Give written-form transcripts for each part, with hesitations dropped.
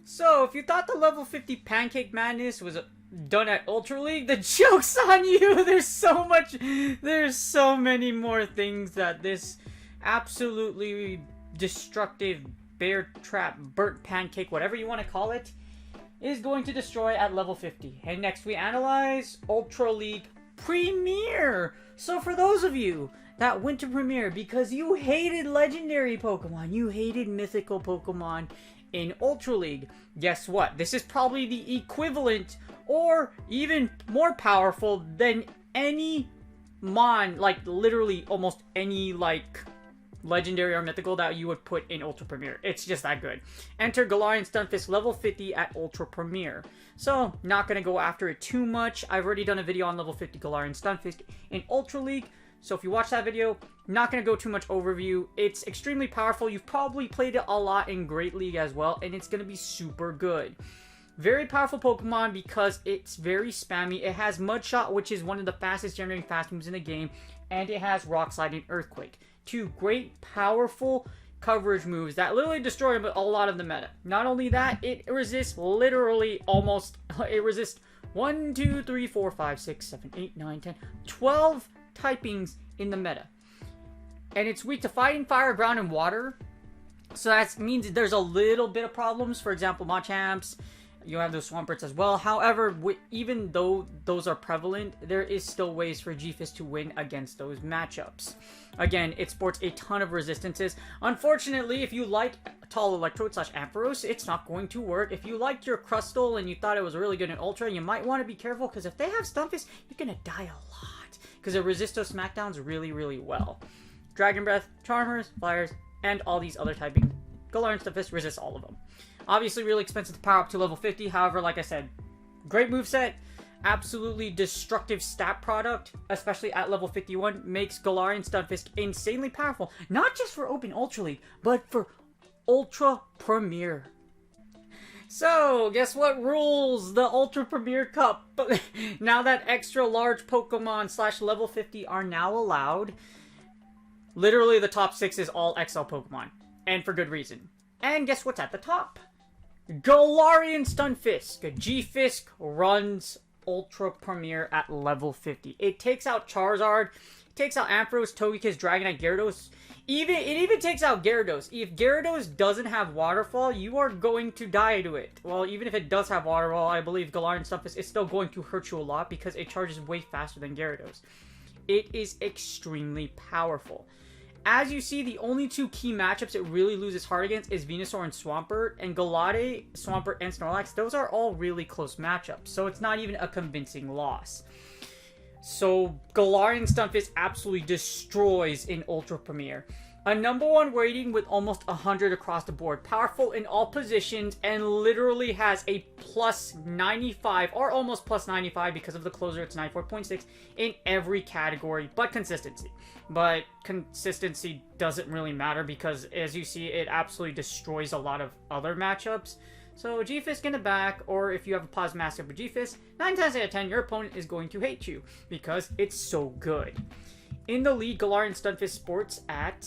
So, if you thought the level 50 Pancake Madness was done at Ultra League, the joke's on you! There's so many more things that this absolutely destructive bear trap, burnt pancake, whatever you want to call it, is going to destroy at level 50. And next we analyze Ultra League Premier! So for those of you that went to Premier because you hated legendary Pokemon, you hated mythical Pokemon in Ultra League, guess what? This is probably the equivalent or even more powerful than any like literally almost any like legendary or mythical that you would put in Ultra Premier. It's just that good. Enter Galarian Stunfisk level 50 at Ultra Premier. So, not going to go after it too much. I've already done a video on level 50 Galarian Stunfisk in Ultra League. So if you watch that video, not going to go too much overview. It's extremely powerful. You've probably played it a lot in Great League as well, and it's going to be super good. Very powerful Pokemon because it's very spammy. It has Mud Shot, which is one of the fastest generating fast moves in the game, and it has Rock Slide and Earthquake. Two great, powerful coverage moves that literally destroy a lot of the meta. Not only that, it resists literally almost, it resists 1, 2, 3, 4, 5, 6, 7, 8, 9, 10, 12 typings in the meta. And it's weak to fighting, fire, ground, and water. So that means there's a little bit of problems. For example, Machamps, you have those Swamperts as well. However, even though those are prevalent, there is still ways for G-Fisk to win against those matchups. Again, it sports a ton of resistances. Unfortunately, if you like Tall Electrode / Ampharos, it's not going to work. If you liked your Crustle and you thought it was really good in Ultra, you might want to be careful because if they have Stunfisk, you're going to die a lot. Because it resists those Smackdowns really, really well. Dragon Breath, Charmers, Flyers, and all these other typing. Galarian Stunfisk resists all of them. Obviously, really expensive to power up to level 50. However, like I said, great moveset. Absolutely destructive stat product, especially at level 51, makes Galarian Stunfisk insanely powerful. Not just for Open Ultra League, but for Ultra Premier. So, guess what rules the Ultra Premier Cup? Now that extra large Pokemon / level 50 are now allowed, literally the top 6 is all XL Pokemon. And for good reason. And guess what's at the top? Galarian Stunfisk. G-Fisk runs Ultra Premier at level 50. It takes out Charizard, takes out Ampharos, Togekiss, Dragonite, Gyarados. It even takes out Gyarados. If Gyarados doesn't have Waterfall, you are going to die to it. Well, even if it does have Waterfall, I believe Galarian Stunfisk is still going to hurt you a lot because it charges way faster than Gyarados. It is extremely powerful. As you see, the only two key matchups it really loses hard against is Venusaur and Swampert, and Galade, Swampert, and Snorlax. Those are all really close matchups, so it's not even a convincing loss. So, Galarian Stunfisk absolutely destroys in Ultra Premier. A #1 rating with almost 100 across the board. Powerful in all positions and literally has a plus 95 or almost plus 95 because of the closer. It's 94.6 in every category, but consistency. But consistency doesn't really matter because as you see, it absolutely destroys a lot of other matchups. So G-Fisk in the back, or if you have a Plasmaster with G-Fisk, 9 times out of 10, your opponent is going to hate you because it's so good. In the lead, Galarian Stunfisk sports at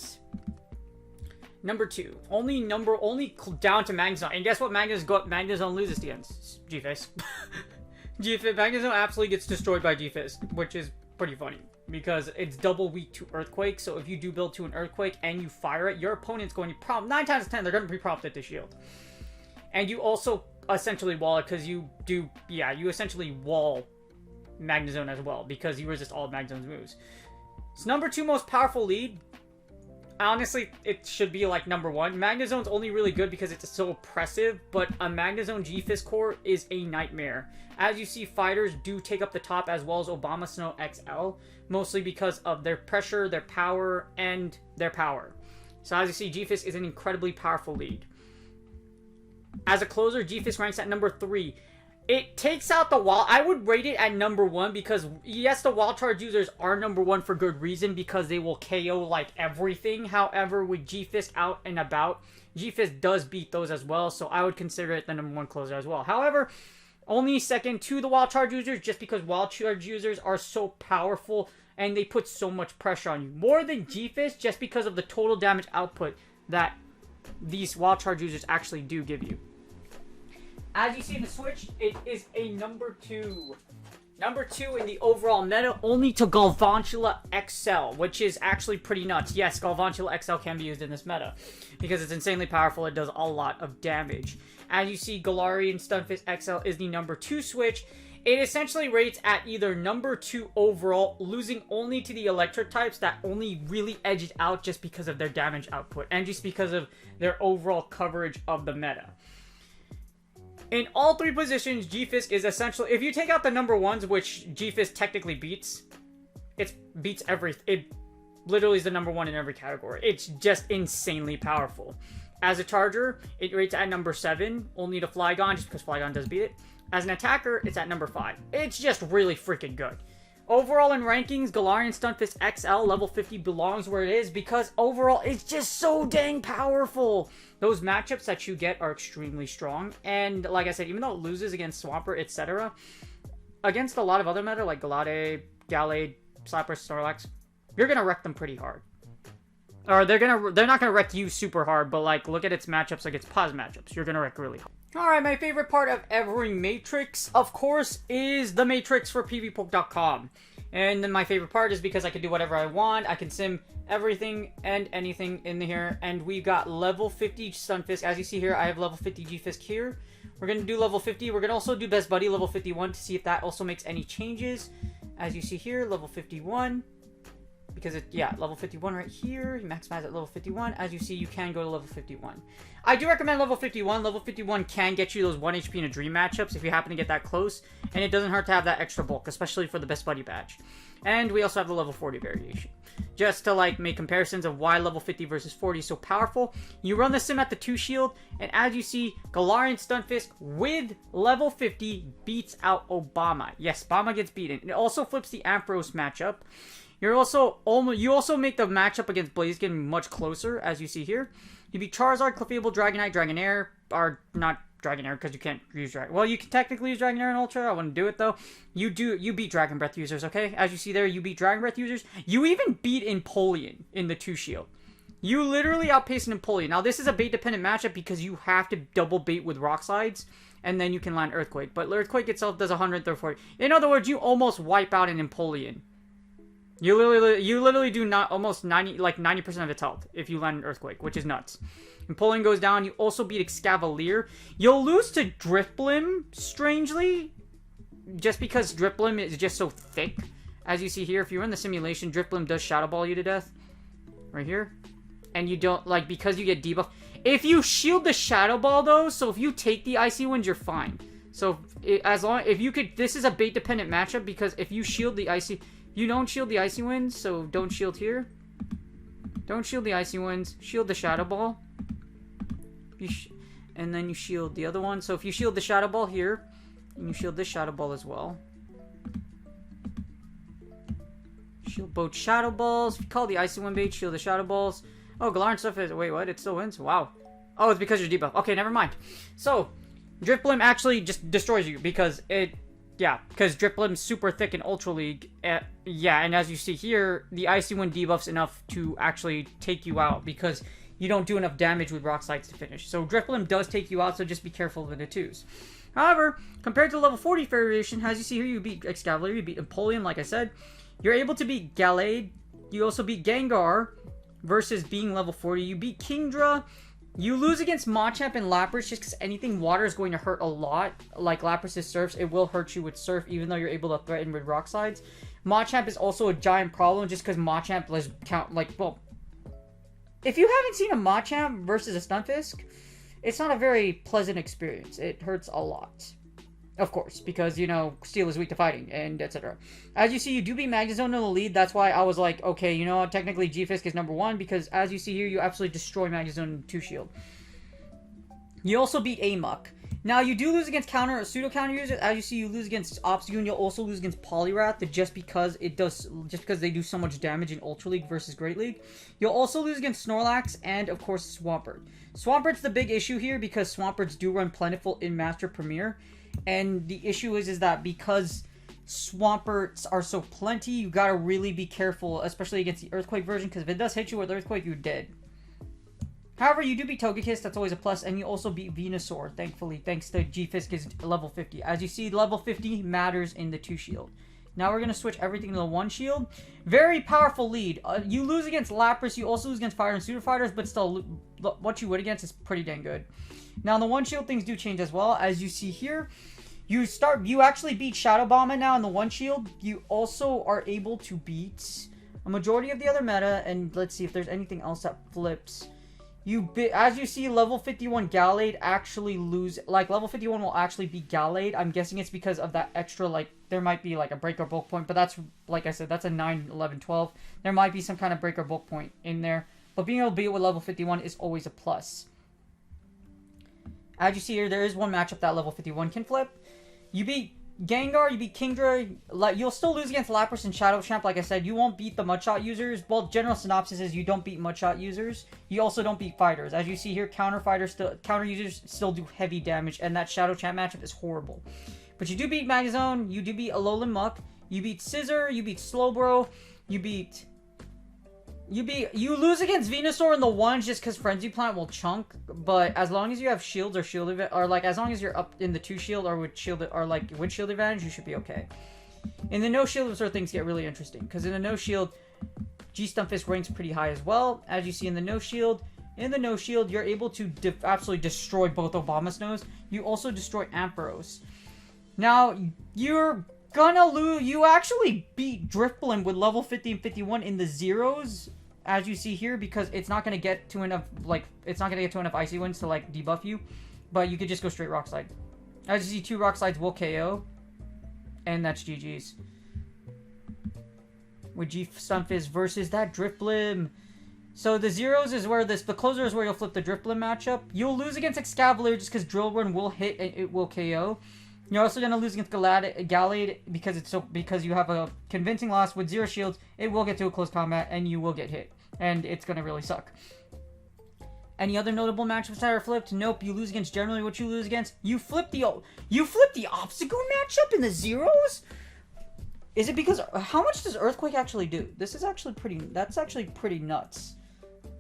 #2. Only down to Magnezone. And guess what Magnezone loses against? G-Fisk. Magnezone absolutely gets destroyed by G-Fisk, which is pretty funny. Because it's double weak to Earthquake, so if you do build to an Earthquake and you fire it, your opponent's going to 9 times out of 10, they're going to be prompted to shield. And you also essentially wall it because you essentially wall Magnezone as well because you resist all of Magnezone's moves. It's #2 most powerful lead. Honestly, it should be like #1. Magnezone's only really good because it's so oppressive, but a Magnezone G-Fisk core is a nightmare. As you see, fighters do take up the top as well as Obama Snow XL, mostly because of their pressure, their power, and their power. So as you see, G-Fisk is an incredibly powerful lead. As a closer, G-Fisk ranks at number 3. It takes out the wild. I would rate it at number 1 because, yes, the wild charge users are number 1 for good reason because they will KO like everything. However, with G-Fisk out and about, G-Fisk does beat those as well, so I would consider it the number 1 closer as well. However, only second to the wild charge users just because wild charge users are so powerful and they put so much pressure on you. More than G-Fisk just because of the total damage output that these wild charge users actually do give you. As you see in the Switch, it is a number 2. Number 2 in the overall meta, only to Galvantula XL, which is actually pretty nuts. Yes, Galvantula XL can be used in this meta, because it's insanely powerful. It does a lot of damage. As you see, Galarian Stunfisk XL is the number 2 Switch. It essentially rates at either number 2 overall, losing only to the electric types that only really edge it out just because of their damage output, and just because of their overall coverage of the meta. In all 3 positions, G-Fisk is essentially... If you take out the number 1s, which G-Fisk technically beats, it beats everything. It literally is the number 1 in every category. It's just insanely powerful. As a charger, it rates at number 7, only to Flygon, just because Flygon does beat it. As an attacker, it's at number 5. It's just really freaking good. Overall in rankings, Galarian Stunfisk XL level 50 belongs where it is because overall it's just so dang powerful. Those matchups that you get are extremely strong. And like I said, even though it loses against Swampert, etc., against a lot of other meta like Galade, Galade, Cypress, Snorlax, you're going to wreck them pretty hard. Or they're not going to wreck you super hard, but like look at its matchups, like its pause matchups. You're going to wreck really hard. Alright, my favorite part of every Matrix, of course, is the Matrix for PvPoke.com. And then my favorite part is because I can do whatever I want. I can sim everything and anything in here. And we got level 50 Stunfisk. As you see here, I have level 50 G-Fisk here. We're going to do level 50. We're going to also do Best Buddy level 51 to see if that also makes any changes. As you see here, level 51. Because level 51 right here. You maximize at level 51. As you see, you can go to level 51. I do recommend level 51. Level 51 can get you those 1 HP in a dream matchups if you happen to get that close. And it doesn't hurt to have that extra bulk, especially for the Best Buddy badge. And we also have the level 40 variation. Just to like make comparisons of why level 50 versus 40 is so powerful. You run the sim at the 2 shield. And as you see, Galarian Stunfisk with level 50 beats out Obama. Yes, Obama gets beaten. It also flips the Ampharos matchup. You also make the matchup against Blaziken much closer, as you see here. You beat Charizard, Clefable, Dragonite, Dragonair, or not Dragonair because you can't use Dragon. Well, you can technically use Dragonair in Ultra. I wouldn't do it though. You beat Dragon Breath users, okay? As you see there, you beat Dragon Breath users. You even beat Empoleon in the 2 shield. You literally outpaced an Empoleon. Now this is a bait dependent matchup because you have to double bait with Rock Slides. And then you can land Earthquake. But Earthquake itself does 140. In other words, you almost wipe out an Empoleon. You literally do not almost 90% of its health if you land an Earthquake, which is nuts. And Empoleon goes down. You also beat Excavalier. You'll lose to Drifblim, strangely, just because Drifblim is just so thick. As you see here, if you're in the simulation, Drifblim does Shadow Ball you to death. Right here. And you don't, like, because you get debuff. If you shield the Shadow Ball, though, so if you take the Icy Winds, you're fine. So, if you could, this is a bait-dependent matchup, because if you shield the Icy... You don't shield the Icy Winds, so don't shield here. Don't shield the Icy Winds. Shield the Shadow Ball. And then you shield the other one. So if you shield the Shadow Ball here, and you shield this Shadow Ball as well. Shield both Shadow Balls. If you call the Icy Wind bait, shield the Shadow Balls. Oh, Galarian stuff is... Wait, what? It still wins? Wow. Oh, it's because you're debuff. Okay, never mind. So, Drifblim actually just destroys you because it... Yeah, because Drifblim's super thick in Ultra League. Yeah, and as you see here, the Icy Wind debuffs enough to actually take you out because you don't do enough damage with Rock Slides to finish. So Drifblim does take you out, so just be careful with the 2s. However, compared to the level 40 variation, as you see here, you beat Excavalier, you beat Empoleon, like I said. You're able to beat Galade. You also beat Gengar versus being level 40. You beat Kingdra. You lose against Machamp and Lapras just because anything water is going to hurt a lot. Like Lapras' Surfs, it will hurt you with Surf even though you're able to threaten with Rock Slides. Machamp is also a giant problem just because Machamp well, if you haven't seen a Machamp versus a Stunfisk, it's not a very pleasant experience. It hurts a lot. Of course, because, you know, Steel is weak to fighting, and etc. As you see, you do beat Magnezone in the lead. That's why I was like, okay, you know what, technically G-Fisk is number 1, because as you see here, you absolutely destroy Magnezone in 2-shield. You also beat Amok. Now, you do lose against counter or pseudo-counter users. As you see, you lose against Obstagoon. You'll also lose against Poliwrath, just because they do so much damage in Ultra League versus Great League. You'll also lose against Snorlax and, of course, Swampert. Swampert's the big issue here, because Swamperts do run Plentiful in Master Premier. And the issue is that because Swamperts are so plenty, you gotta really be careful, especially against the Earthquake version, because if it does hit you with Earthquake, you're dead. However, you do beat Togekiss, that's always a plus, and you also beat Venusaur, thankfully, thanks to G-Fisk is level 50. As you see, level 50 matters in the 2-shield. Now we're going to switch everything to the 1-shield. Very powerful lead. You lose against Lapras, you also lose against Fire and Pseudo Fighters, but still, what you would against is pretty dang good. Now, in the 1-shield, things do change as well. As you see here, you actually beat Shadow Bomber now in the 1-shield. You also are able to beat a majority of the other meta, and let's see if there's anything else that flips. As you see, level 51 Gallade actually level 51 will actually be Gallade. I'm guessing it's because of that extra, there might be, a break or bulk point, but that's, like I said, that's a 9, 11, 12. There might be some kind of break or bulk point in there, but being able to beat it with level 51 is always a plus. As you see here, there is one matchup that level 51 can flip. You beat Gengar, you beat Kingdra. You'll still lose against Lapras and Shadow Champ. Like I said, you won't beat the Mudshot users. Well, general synopsis is you don't beat Mudshot users. You also don't beat fighters. As you see here, counter users still do heavy damage, and that Shadow Champ matchup is horrible. But you do beat Magnezone, you do beat Alolan Muck, you beat Scizor, you beat Slowbro, you lose against Venusaur in the 1s just because Frenzy Plant will chunk, but as long as you have shields or shield advantage, or as long as you're up in the 2-shield or with shield or with shield advantage, you should be okay. In the no shield is where things get really interesting, because in the no shield, Stunfisk ranks pretty high as well. As you see in the no shield, you're able to absolutely destroy both Abomasnows. You also destroy Ampharos. Now, you're gonna lose. You actually beat Drifblim with level 50 and 51 in the 0s, as you see here, because it's not gonna get to enough Icy Winds to debuff you, but you could just go straight Rock Slide. As you see, 2 Rock Slides will KO, and that's GG's. With Stunfisk versus that Drifblim. So the 0s is where the closer is where you'll flip the Drifblim matchup. You'll lose against Excavalier just because Drill Run will hit and it will KO. You're also gonna lose against Gallade because you have a convincing loss with 0 shields. It will get to a close combat and you will get hit, and it's gonna really suck. Any other notable matchups that are flipped? Nope. You lose against generally what you lose against. You flip the Obstagoon matchup in the 0s. Is it because how much does Earthquake actually do? That's actually pretty nuts.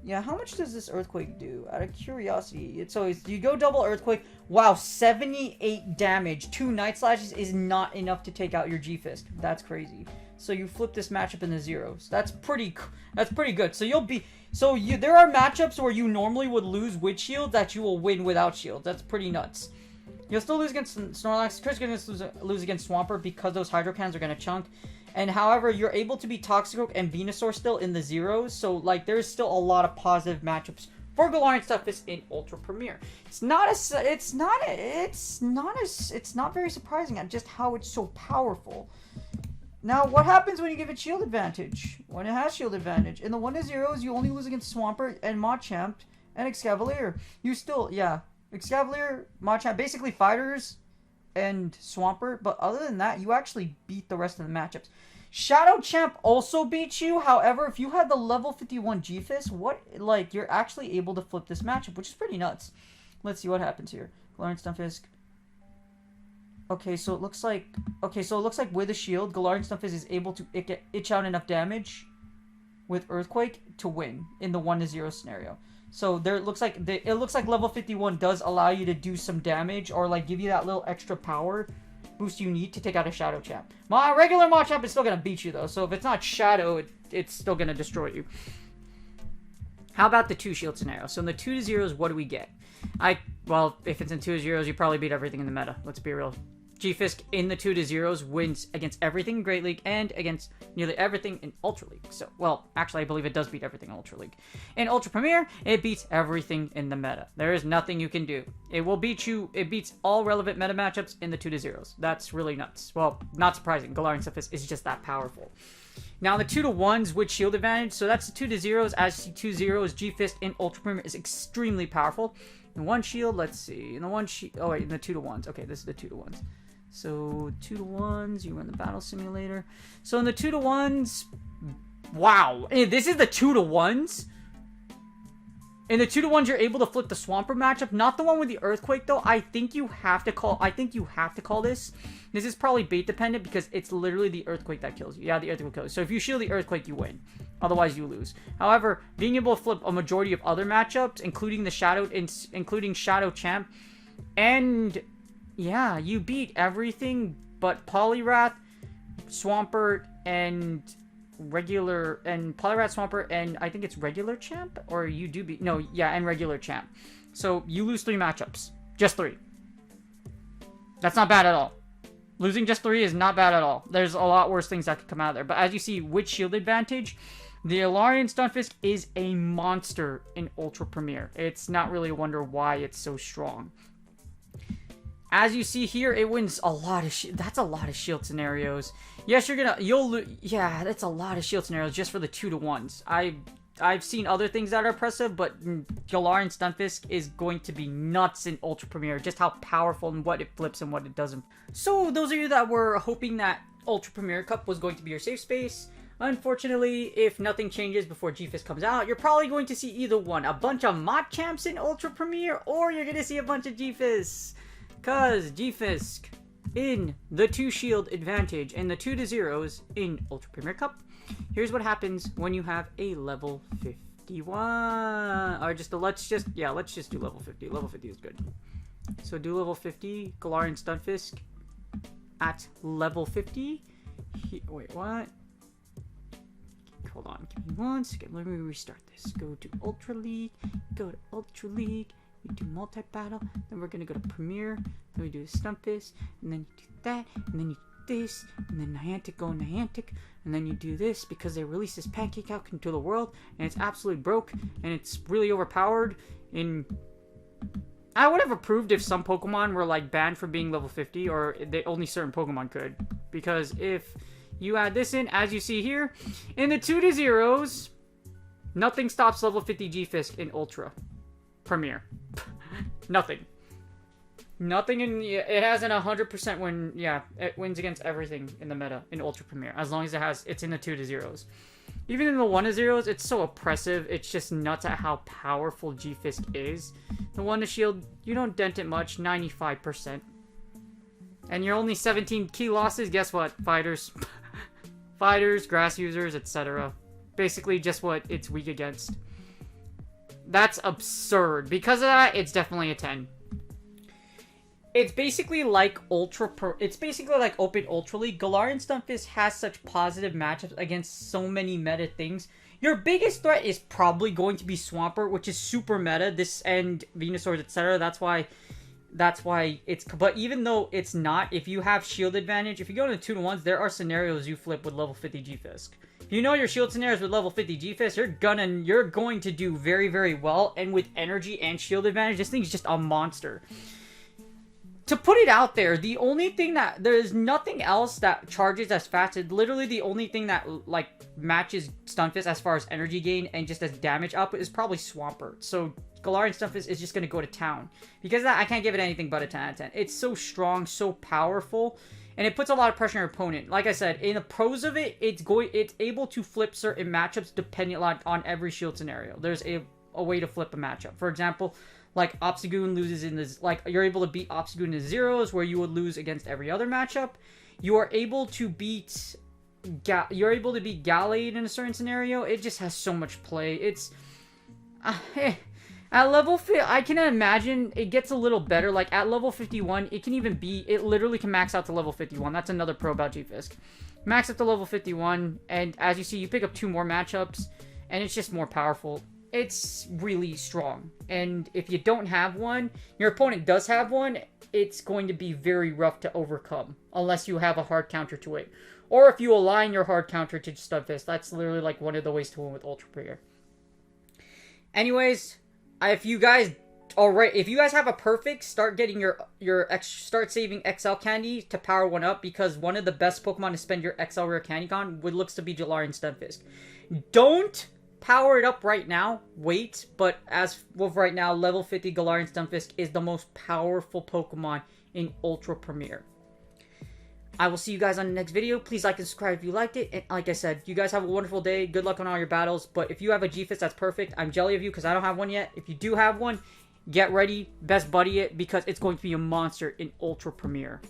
Yeah, how much does this Earthquake do? Out of curiosity, it's always you go double Earthquake. Wow, 78 damage. 2 Night Slashes is not enough to take out your G-Fisk. That's crazy. So you flip this matchup in the 0s. That's pretty good. So there are matchups where you normally would lose with shield that you will win without shield. That's pretty nuts. You'll still lose against Snorlax. Chris is going to lose against Swampert because those Hydro Cannons are going to chunk. And however, you're able to beat Toxicroak and Venusaur still in the 0s. So there's still a lot of positive matchups for Galarian Stunfisk in Ultra Premier. It's not very surprising at just how it's so powerful. Now, what happens when you give it shield advantage? When it has shield advantage. In the 1-0s, you only lose against Swampert and Machamp and Excavalier. Excavalier, Machamp, basically fighters and Swampert, but other than that, you actually beat the rest of the matchups. Shadow Champ also beats you. However, if you had the level 51 G-Fisk, you're actually able to flip this matchup, which is pretty nuts. Let's see what happens here. Galarian Stunfisk. Okay, so it looks like with a shield, Galarian Stunfisk is able to itch out enough damage with Earthquake to win in the 1-0 scenario. So it looks like level 51 does allow you to do some damage or give you that little extra power boost you need to take out a Shadow Champ. My regular Machamp is still gonna beat you though, so if it's not Shadow, it's still gonna destroy you. How about the 2-shield scenario? So in the 2-0s, what do we get? Well, if it's in 2-0s, you probably beat everything in the meta. Let's be real. G-Fisk in the 2-0s wins against everything in Great League and against nearly everything in Ultra League. So, well, actually, I believe it does beat everything in Ultra League. In Ultra Premier, it beats everything in the meta. There is nothing you can do. It will beat you. It beats all relevant meta matchups in the 2-0s. That's really nuts. Well, not surprising. Galarian Stunfisk is just that powerful. Now, the 2-1s with shield advantage, so that's the 2-0s. As 2-0s, G-Fisk in Ultra Premier is extremely powerful. In one shield, let's see. In the one shield, oh wait, in the 2-1s. Okay, this is the 2-1s. So 2-1s, you run the battle simulator. So in the 2-1s, wow, this is the 2-1s. In the 2-1s, you're able to flip the Swampert matchup, not the one with the Earthquake though. I think you have to call this. This is probably bait dependent because it's literally the Earthquake that kills you. Yeah, the Earthquake kills you. So if you shield the Earthquake, you win. Otherwise, you lose. However, being able to flip a majority of other matchups, including the Shadow Champ, and yeah, you beat everything but Poliwrath, Swampert, and Poliwrath, Swampert, and I think it's regular champ, or you do beat, no, yeah, and regular champ. So you lose 3 matchups. Just 3. That's not bad at all. Losing just 3 is not bad at all. There's a lot worse things that could come out of there. But as you see, with shield advantage, the Galarian Stunfisk is a monster in Ultra Premier. It's not really a wonder why it's so strong. As you see here, it wins a lot of that's a lot of shield scenarios. Yes, yeah, that's a lot of shield scenarios just for the 2-1s. I've seen other things that are impressive, but Galarian Stunfisk is going to be nuts in Ultra Premier, just how powerful and what it flips and what it doesn't. So those of you that were hoping that Ultra Premier Cup was going to be your safe space, unfortunately, if nothing changes before G-Fisk comes out, you're probably going to see either one, a bunch of mod champs in Ultra Premier, or you're going to see a bunch of G-Fisks. Because G-Fisk in the 2 shield advantage and the 2-0s in Ultra Premier Cup. Here's what happens when you have a level 51. Or let's just do level 50. Level 50 is good. So do level 50, Galarian Stunfisk at level 50. Wait, what? Hold on, give me 1 second. Let me restart this. Go to Ultra League. Go to Ultra League. We do multi-battle, then we're gonna go to Premier, then we do Stunfisk, and then you do that, and then you do this, and then Niantic go Niantic, and then you do this because they released this Pancake out into the world, and it's absolutely broke, and it's really overpowered. I would have approved if some Pokemon were like banned from being level 50, or only certain Pokemon could, because if you add this in, as you see here, in the 2-0s, nothing stops level 50 G-Fisk in Ultra Premier. Nothing in it has an 100% win. Yeah, it wins against everything in the meta in Ultra Premier as long as it's in the 2-0s. Even in the 1-0s, it's so oppressive. It's just nuts at how powerful G-Fisk is. The 1-shield, you don't dent it much, 95%, and you're only 17 key losses. Guess what, fighters, grass users, etc. Basically, just what it's weak against. That's absurd. Because of that, it's definitely a 10. It's basically like Open Ultra League. Galarian Stunfisk has such positive matchups against so many meta things. Your biggest threat is probably going to be Swampert, which is super meta. This and Venusaurs, etc. That's why it's. But even though it's not, if you have shield advantage, if you go to the 2-1s, there are scenarios you flip with level 50 G-Fisk. If you know your shield scenarios with level 50 G-Fisk, you're going to do very, very well. And with energy and shield advantage, this thing's just a monster. To put it out there, the only thing there's nothing else that charges as fast. It's literally the only thing that like matches Stunfisk as far as energy gain and just as damage output is probably Swampert. So Galarian Stunfisk is just going to go to town. Because of that, I can't give it anything but a 10 out of 10. It's so strong, so powerful, and it puts a lot of pressure on your opponent. Like I said, in the pros of it, it's able to flip certain matchups depending on every shield scenario. There's a way to flip a matchup. For example, like Obstagoon loses in this, like you're able to beat Obstagoon in the 0s where you would lose against every other matchup. You are able to beat Gallade in a certain scenario. It just has so much play. It's at level 50, I can imagine it gets a little better. Like at level 51, it literally can max out to level 51. That's another pro about G-Fisk. Max up to level 51, and as you see, you pick up 2 more matchups, and it's just more powerful. it's really strong. And if you don't have one, your opponent does have one, it's going to be very rough to overcome. Unless you have a hard counter to it. Or if you align your hard counter to Stunfisk. That's literally like one of the ways to win with Ultra Premier. Anyways, if you guys have a perfect, start getting start saving XL candy to power one up, because one of the best Pokemon to spend your XL rare candy on looks to be Galarian Stunfisk. Don't power it up right now. Wait, but as of right now, level 50 Galarian Stunfisk is the most powerful Pokemon in Ultra Premier. I will see you guys on the next video. Please like and subscribe if you liked it. And like I said, you guys have a wonderful day. Good luck on all your battles. But if you have a G-Fist, that's perfect. I'm jelly of you because I don't have one yet. If you do have one, get ready. Best buddy it, because it's going to be a monster in Ultra Premier.